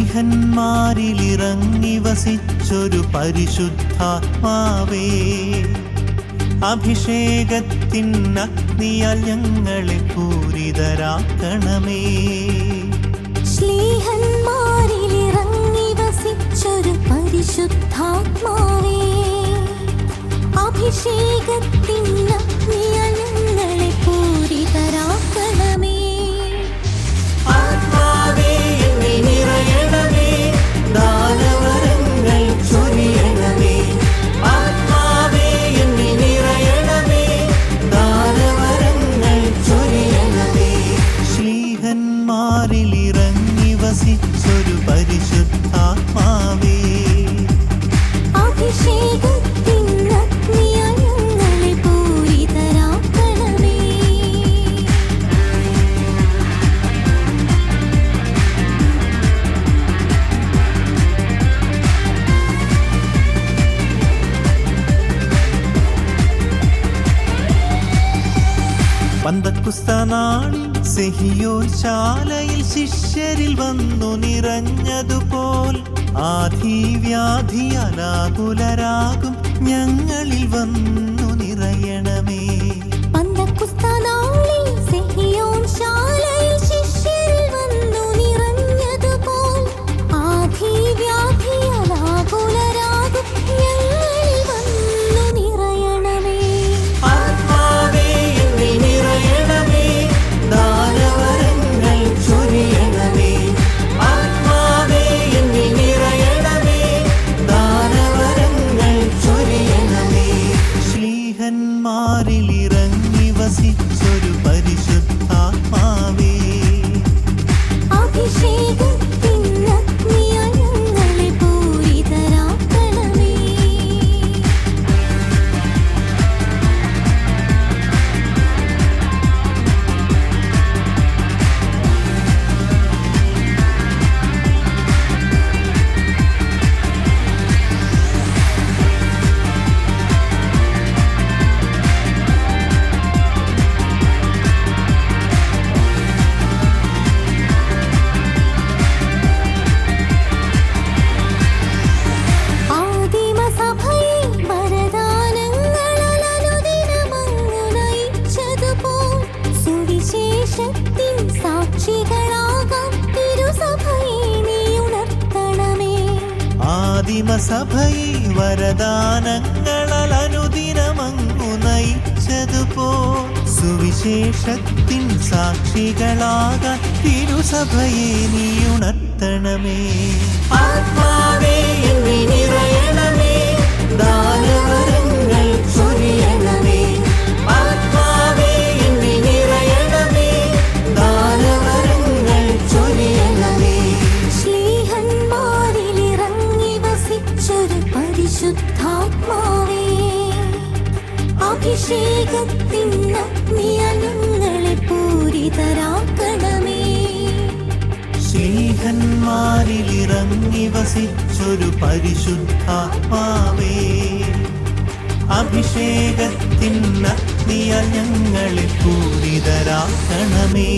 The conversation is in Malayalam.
ശ്ലീഹന്മാരിലിറങ്ങി വസിച്ചൊരു പരിശുദ്ധാത്മാവേ, അഭിഷേകത്തിനഗ്നിയാൽ ഞങ്ങളെ പൂരിതരാക്കണമേ. ശ്ലീഹന്മാരിലിറങ്ങി വസിച്ചൊരു പരിശുദ്ധാത്മാവേ, അഭിഷേകത്തിനഗ്നിയാൽ ഞങ്ങളെ പൂരിതരാക്കണമേ. ആത്മാവേ എന്നിൽ നിറയണമേ, ദാനവരങ്ങൾ ചൊരിയണമേ. ആത്മാവേ എന്നിൽ നിറയണമേ, ദാനവരങ്ങൾ ചൊരിയണമേ. ശ്ലീഹന്മാരിലിറങ്ങി വസിച്ചൊരു പരിശുദ്ധാത്മാവേ, അഭിഷേകത്തിനഗ്നിയാൽ ഞങ്ങളെ പൂരിതരാക്കണമേ. പന്തക്കുസ്തനാളിൽ സെഹിയോൻ ശാലയിൽ ശിഷ്യരിൽ വന്നു നിറഞ്ഞതുപോൽ ആധിവ്യാധിയാലാകുലരാകും ഞങ്ങളിൽ വന്നു നിറയണമേ. പന്തക്കുസ്തനാളിൽ സെഹിയോൻ ശാലയിൽ ശിഷ്യരിൽ വന്നു നിറഞ്ഞതുപോൽ ആധിവ്യാധിയാലാകുലരാകും ഞങ്ങളിൽ വന്നു നിറയണമേ. ആത്മാവേ എന്നിൽ നിറയണമേ, ദാനവരങ്ങൾ ചൊരിയണമേ. ആത്മാവേ എന്നിൽ നിറയണമേ, ദാനവരങ്ങൾ ചൊരിയണമേ. ശ്ലീഹന്മാരിലിറങ്ങി വസിച്ചൊരു പരിശുദ്ധാത്മാവേ, അഭിഷേകത്തിനഗ്നിയാൽ ഞങ്ങളെ പൂരിതരാക്കണമേ. ആദിമസഭയെ വരദാനങ്ങളാൽ അനുദിനമങ്ങു നയിച്ചതുപോൽ സുവിശേഷത്തിൻ സാക്ഷികളാകാൻ തിരുസഭയെ നീ ഉണർത്തണമേ. ആദിമസഭയെ വരദാനങ്ങളാൽ അനുദിനമങ്ങു നയിച്ചതുപോൽ സുവിശേഷത്തിൻ സാക്ഷികളാകാൻ തിരുസഭയെ നീ ഉണർത്തണമേ. ആത്മാവേ എന്നിൽ നിറയണമേ, ദാനവരങ്ങൾ ചൊരിയണമേ. ആത്മാവേ എന്നിൽ നിറയണമേ, ദാനവരങ്ങൾ ചൊരിയണമേ. ശ്ലീഹന്മാരിലിറങ്ങി വസിച്ചൊരു പരിശുദ്ധാത്മാവേ, അഭിഷേകത്തിനഗ്നിയാൽ ഞങ്ങളെ പൂരിതരാക്കണമേ. ശ്ലീഹന്മാരിലിറങ്ങി വസിച്ചൊരു പരിശുദ്ധാത്മാവേ, അഭിഷേകത്തിനഗ്നിയാൽ ഞങ്ങളെ പൂരിതരാക്കണമേ.